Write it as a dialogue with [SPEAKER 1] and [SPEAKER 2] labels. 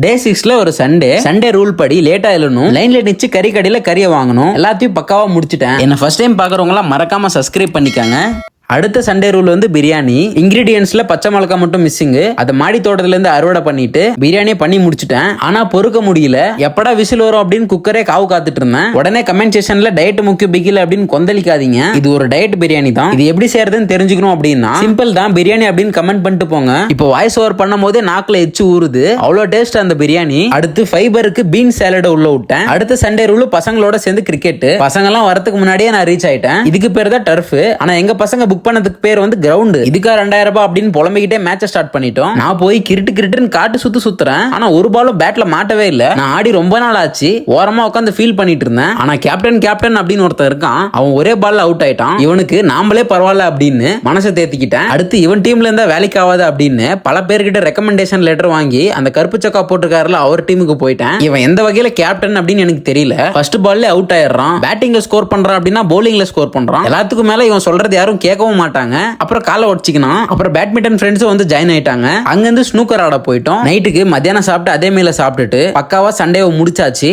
[SPEAKER 1] டே 6ல ஒரு Sunday rule படி லேட்டா எழுணும், லைன்ல நிச்சு கறி கடையில கறியை வாங்கணும். எல்லாத்தையும் பக்காவா முடிச்சிட்டேன். என்ன ஃபர்ஸ்ட் டைம் பாக்குறவங்க எல்லாம் மறக்காம சப்ஸ்கிரைப் பண்ணிக்கங்க. அடுத்த சண்டே ரூல் வந்து பிரியாணி. இன்கிரீடியன்ஸ்ல பச்சை மிளகா மட்டும் மிஸ்ஸிங். அதை மாடி தோட்டத்துல இருந்து அறுவடை பண்ணிட்டு பிரியாணியை பண்ணி முடிச்சிட்டேன். ஆனா பொறுக்க முடியல, எப்படா விசில் வரும் அப்படின்னு குக்கரே காவு காத்துட்டு இருந்தேன். உடனே கமெண்ட் செக்ஷன்ல டயட் முக்கிய பிகில அப்படின்னு கொந்தளிக்காதீங்க, இது ஒரு டயட் பிரியாணி தான். இது எப்படி செய்யறதுன்னு தெரிஞ்சுக்கணும் அப்படின்னா சிம்பிள் தான், பிரியாணி அப்படின்னு கமெண்ட் பண்ணிட்டு போங்க. இப்போ வாய்ஸ் ஓவர் பண்ணும் போதே நாக்குல எச்சு ஊறுது, அவ்வளவு டேஸ்ட் அந்த பிரியாணி. அடுத்து ஃபைபருக்கு பீன் சாலட் உள்ள விட்டேன். அடுத்த சண்டே ரூல் பசங்களோட சேர்ந்து கிரிக்கெட். பசங்க எல்லாம் வரதுக்கு முன்னாடியே நான் ரீச் ஆயிட்டேன். இதுக்கு பேர் தான் டர்ஃப். ஆனா எங்க பசங்க புக் பண்ணதுக்கு பேர் வந்து கிரவுண்ட். இதுக்கா 2000 ரூபாய் அப்படின்னு புலம்பிக்கிட்டே மேட்ச ஸ்டார்ட் பண்ணிட்டோம். நான் போய் கிரிட்டுன்னு காட்டு சுத்துறேன். ஆனா ஒரு பாலும் பேட்ல மாட்டவே இல்ல. நான் ஆடி ரொம்ப நாள் ஆச்சு. ஓரமா உட்காந்து ஃபீல் பண்ணிட்டு இருந்தேன். ஆனா கேப்டன் அப்படின்னு ஒருத்தர் இருக்கான், அவன் ஒரே பால்ல அவுட் ஆயிட்டான். இவனுக்கு நாமளே பரவாயில்ல அப்படின்னு மனசை தேத்திக்கிட்டேன். அடுத்து இவன் டீம்ல இருந்தா வேலைக்கு ஆகாது அப்படின்னு பல பேர்கிட்ட ரெக்கமெண்டேஷன் லெட்டர் வாங்கி அந்த கருப்பு சக்கா போட்டுருக்காருல அவர் டீமுக்கு போயிட்டேன். இவன் எந்த வகையில கேப்டன் அப்படின்னு எனக்கு தெரியல. ஃபர்ஸ்ட் பால்ல அவுட் ஆயிடுறான். பேட்டிங்ல ஸ்கோர் பண்றான் அப்படின்னா பவுலிங்ல ஸ்கோர் பண்றான். எல்லாத்துக்கும் மேல இவன் சொல்றது யாரும் கேட்கவும் மாட்டாங்க. அப்புறம் காலை உடச்சிக்கணும். அப்புறம் பேட்மிண்டன் ஃப்ரெண்ட்ஸும் வந்து ஜாயின் ஆயிட்டாங்க. அங்கிருந்து ஸ்னூக்கர் ஆட போயிட்டோம். நைட்டுக்கு மத்தியானம் சாப்பிட்டு அதே மீல சாப்பிட்டுட்டு பக்காவா சண்டேவை முடிச்சாச்சு.